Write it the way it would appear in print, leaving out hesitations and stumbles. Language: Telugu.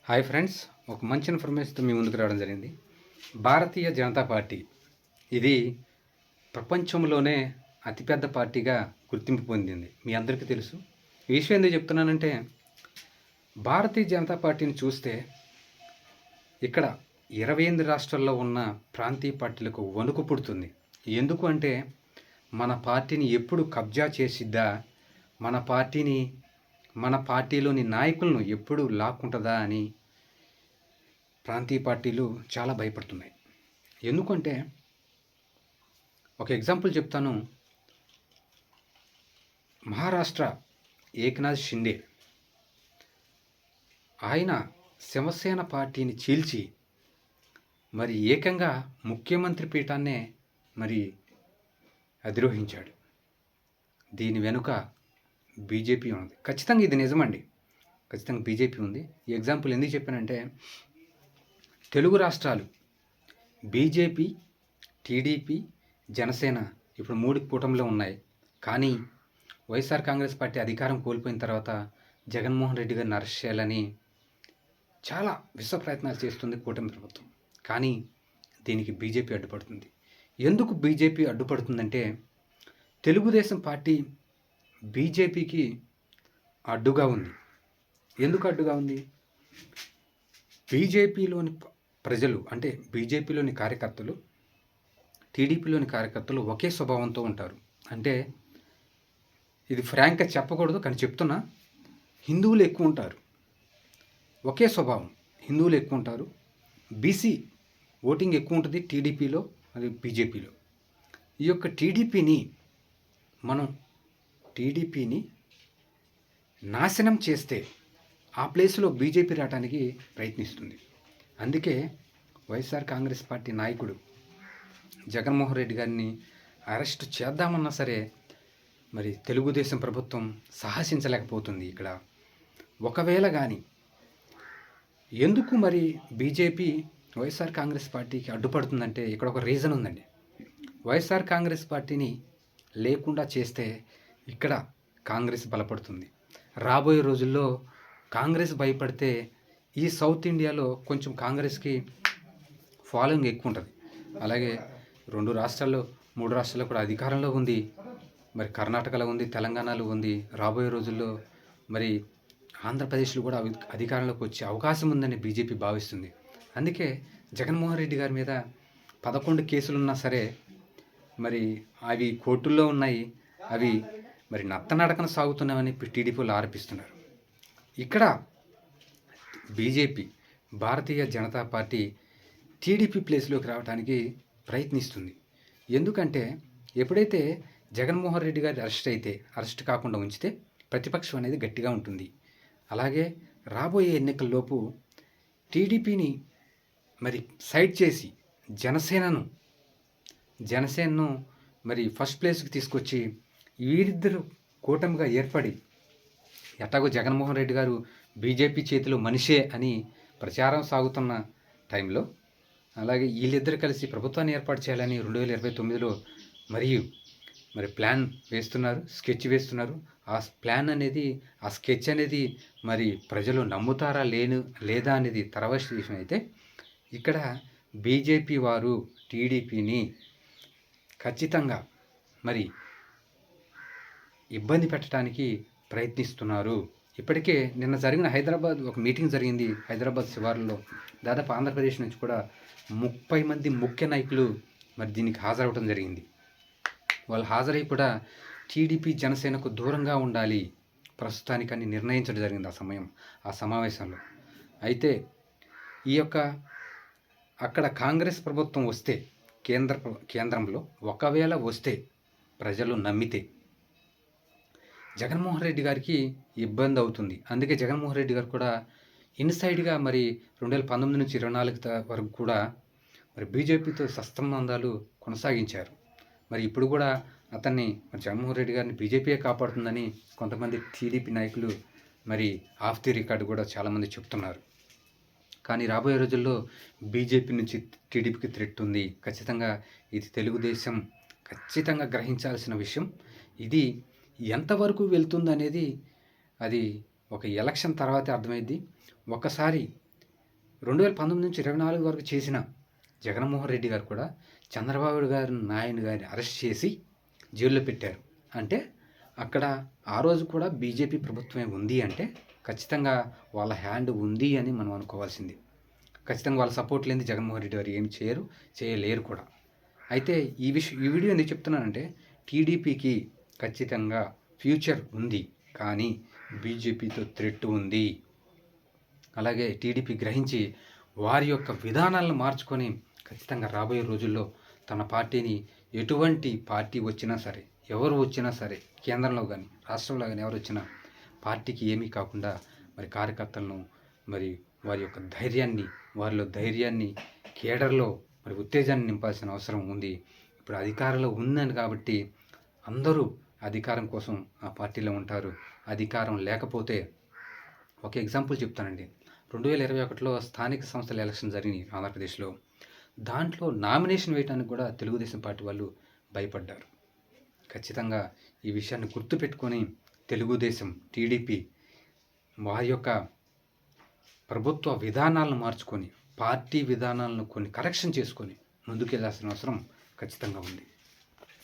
హాయ్ ఫ్రెండ్స్, ఒక మంచి ఇన్ఫర్మేషన్తో మీ ముందుకు రావడం జరిగింది. భారతీయ జనతా పార్టీ ఇది ప్రపంచంలోనే అతిపెద్ద పార్టీగా గుర్తింపు పొందింది. మీ అందరికీ తెలుసు. ఈ విషయం ఎందుకు చెప్తున్నానంటే, భారతీయ జనతా పార్టీని చూస్తే ఇక్కడ 28 రాష్ట్రాల్లో ఉన్న ప్రాంతీయ పార్టీలకు వణుకు పుడుతుంది. ఎందుకు అంటే, మన పార్టీని ఎప్పుడు కబ్జా చేసిద్దా, మన పార్టీలోని నాయకులను ఎప్పుడు లాక్కుంటుందా అని ప్రాంతీయ పార్టీలు చాలా భయపడుతున్నాయి. ఎందుకంటే ఒక ఎగ్జాంపుల్ చెప్తాను. మహారాష్ట్ర ఏక్నాథ్ షిండే ఆయన శివసేన పార్టీని చీల్చి మరి ఏకంగా ముఖ్యమంత్రి పీఠాన్నే మరి అధిరోహించాడు. దీని వెనుక బీజేపీ ఉంది. ఖచ్చితంగా ఇది నిజమండి. ఖచ్చితంగా బీజేపీ ఉంది. ఈ ఎగ్జాంపుల్ ఎందుకు చెప్పానంటే, తెలుగు రాష్ట్రాలు బీజేపీ, టీడీపీ, జనసేన ఇప్పుడు 3 కూటమిలో ఉన్నాయి. కానీ వైఎస్ఆర్ కాంగ్రెస్ పార్టీ అధికారం కోల్పోయిన తర్వాత జగన్మోహన్ రెడ్డి గారిని అరెస్ట్ చేయాలని చాలా విశ్వ ప్రయత్నాలు చేస్తుంది కూటమి ప్రభుత్వం. కానీ దీనికి బీజేపీ అడ్డుపడుతుంది. ఎందుకు బీజేపీ అడ్డుపడుతుందంటే, తెలుగుదేశం పార్టీ బీజేపీకి అడ్డుగా ఉంది. ఎందుకు అడ్డుగా ఉంది? బీజేపీలోని ప్రజలు, అంటే బీజేపీలోని కార్యకర్తలు, టీడీపీలోని కార్యకర్తలు ఒకే స్వభావంతో ఉంటారు. అంటే ఇది ఫ్రాంక్గా చెప్పకూడదు, కానీ చెప్తున్నా. హిందువులు ఎక్కువ ఉంటారు. ఒకే స్వభావం. హిందువులు ఎక్కువ ఉంటారు. బీసీ ఓటింగ్ ఎక్కువ ఉంటుంది టీడీపీలో, అది బీజేపీలో. ఈ యొక్క టీడీపీని నాశనం చేస్తే ఆ ప్లేస్లో బీజేపీ రావడానికి ప్రయత్నిస్తుంది. అందుకే వైఎస్ఆర్ కాంగ్రెస్ పార్టీ నాయకుడు జగన్మోహన్ రెడ్డి గారిని అరెస్ట్ చేద్దామన్నా సరే మరి తెలుగుదేశం ప్రభుత్వం సాహసించలేకపోతుంది. ఇక్కడ ఒకవేళ కానీ ఎందుకు మరి బీజేపీ వైఎస్ఆర్ కాంగ్రెస్ పార్టీకి అడ్డుపడుతుందంటే, ఇక్కడ ఒక రీజన్ ఉందండి. వైఎస్ఆర్ కాంగ్రెస్ పార్టీని లేకుండా చేస్తే ఇక్కడ కాంగ్రెస్ బలపడుతుంది. రాబోయే రోజుల్లో కాంగ్రెస్ భయపడితే ఈ సౌత్ ఇండియాలో కొంచెం కాంగ్రెస్కి ఫాలోయింగ్ ఎక్కువ ఉంటుంది. అలాగే 2 రాష్ట్రాల్లో 3 రాష్ట్రాల్లో కూడా అధికారంలో ఉంది. మరి కర్ణాటకలో ఉంది, తెలంగాణలో ఉంది. రాబోయే రోజుల్లో మరి ఆంధ్రప్రదేశ్లో కూడా అధికారంలోకి వచ్చే అవకాశం ఉందని బీజేపీ భావిస్తుంది. అందుకే జగన్మోహన్ రెడ్డి గారి మీద 11 కేసులున్నా సరే మరి అవి కోర్టుల్లో ఉన్నాయి. అవి మరి నత్తనడకన సాగుతున్నామని టీడీపీలు ఆరోపిస్తున్నారు. ఇక్కడ BJP, Bharatiya Janata party TDP ప్లేస్లోకి రావడానికి ప్రయత్నిస్తుంది. ఎందుకంటే ఎప్పుడైతే జగన్మోహన్ రెడ్డి గారి అరెస్ట్ కాకుండా ఉంచితే ప్రతిపక్షం అనేది గట్టిగా ఉంటుంది. అలాగే రాబోయే ఎన్నికల్లోపు టీడీపీని మరి సైడ్ చేసి జనసేనను మరి ఫస్ట్ ప్లేస్కి తీసుకొచ్చి వీరిద్దరు కూటమిగా ఏర్పడి, ఎట్లాగో జగన్మోహన్ రెడ్డి గారు బీజేపీ చేతిలో మనిషే అని ప్రచారం సాగుతున్న టైంలో, అలాగే వీళ్ళిద్దరు కలిసి ప్రభుత్వాన్ని ఏర్పాటు చేయాలని 2029లో మరి ప్లాన్ వేస్తున్నారు, స్కెచ్ వేస్తున్నారు. ఆ స్కెచ్ అనేది మరి ప్రజలు నమ్ముతారా లేదా అనేది తర్వాత విషయం. అయితే ఇక్కడ బీజేపీ వారు టీడీపీని ఖచ్చితంగా మరి ఇబ్బంది పెట్టడానికి ప్రయత్నిస్తున్నారు. ఇప్పటికే నిన్న జరిగిన ఒక మీటింగ్ జరిగింది హైదరాబాద్ శివార్లలో. దాదాపు ఆంధ్రప్రదేశ్ నుంచి కూడా 30 మంది ముఖ్య నాయకులు మరి దీనికి హాజరవడం జరిగింది. వాళ్ళు హాజరై కూడా టీడీపీ, జనసేనకు దూరంగా ఉండాలి ప్రస్తుతానికని నిర్ణయించడం జరిగింది ఆ సమావేశంలో. అయితే అక్కడ కాంగ్రెస్ ప్రభుత్వం వస్తే, కేంద్రంలో ఒకవేళ వస్తే, ప్రజలు నమ్మితే జగన్మోహన్ రెడ్డి గారికి ఇబ్బంది అవుతుంది. అందుకే జగన్మోహన్ రెడ్డి గారు కూడా ఇన్సైడ్గా మరి 2019 నుంచి 24 వరకు కూడా మరి బీజేపీతో సత్సంబంధాలు కొనసాగించారు. మరి ఇప్పుడు కూడా మరి జగన్మోహన్ రెడ్డి గారిని బీజేపీయే కాపాడుతుందని కొంతమంది టీడీపీ నాయకులు మరి ఆఫ్ ది రికార్డు కూడా చాలామంది చెప్తున్నారు. కానీ రాబోయే రోజుల్లో బీజేపీ నుంచి టీడీపీకి థ్రెట్ ఉంది. ఖచ్చితంగా ఇది తెలుగుదేశం ఖచ్చితంగా గ్రహించాల్సిన విషయం. ఇది ఎంతవరకు వెళ్తుందనేది అది ఒక ఎలక్షన్ తర్వాతే అర్థమైద్ది. ఒకసారి 2019 నుంచి 24 వరకు చేసిన జగన్మోహన్ రెడ్డి గారు కూడా చంద్రబాబు గారు నాయుడు గారిని అరెస్ట్ చేసి జైల్లో పెట్టారు. అంటే అక్కడ ఆ రోజు కూడా బీజేపీ ప్రభుత్వమే ఉంది అంటే ఖచ్చితంగా వాళ్ళ హ్యాండ్ ఉంది అని మనం అనుకోవాల్సింది. ఖచ్చితంగా వాళ్ళ సపోర్ట్ లేని జగన్మోహన్ రెడ్డి గారు ఏమి చేయలేరు కూడా. అయితే ఈ వీడియో ఎందుకు చెప్తున్నానంటే టీడీపీకి ఖచ్చితంగా ఫ్యూచర్ ఉంది, కానీ బీజేపీతో థ్రెట్ ఉంది. అలాగే టీడీపీ గ్రహించి వారి యొక్క విధానాలను మార్చుకొని ఖచ్చితంగా రాబోయే రోజుల్లో తన పార్టీని ఎటువంటి పార్టీ వచ్చినా సరే, ఎవరు వచ్చినా సరే, కేంద్రంలో కానీ రాష్ట్రంలో కానీ ఎవరు వచ్చినా పార్టీకి ఏమీ కాకుండా మరి కార్యకర్తలను మరి వారి యొక్క వారిలో ధైర్యాన్ని కేడర్లో మరి ఉత్తేజాన్ని నింపాల్సిన అవసరం ఉంది. ఇప్పుడు అధికారంలో ఉందని కాబట్టి అందరూ అధికారం కోసం ఆ పార్టీలో ఉంటారు. అధికారం లేకపోతే ఒక ఎగ్జాంపుల్ చెప్తానండి. 2021లో స్థానిక సంస్థల ఎలక్షన్ జరిగినాయి ఆంధ్రప్రదేశ్లో. దాంట్లో నామినేషన్ వేయడానికి కూడా తెలుగుదేశం పార్టీ వాళ్ళు భయపడ్డారు. ఖచ్చితంగా ఈ విషయాన్ని గుర్తుపెట్టుకొని తెలుగుదేశం, టీడీపీ వారి యొక్క ప్రభుత్వ విధానాలను మార్చుకొని, పార్టీ విధానాలను కొన్ని కరెక్షన్ చేసుకొని ముందుకెళ్లాల్సిన అవసరం ఖచ్చితంగా ఉంది.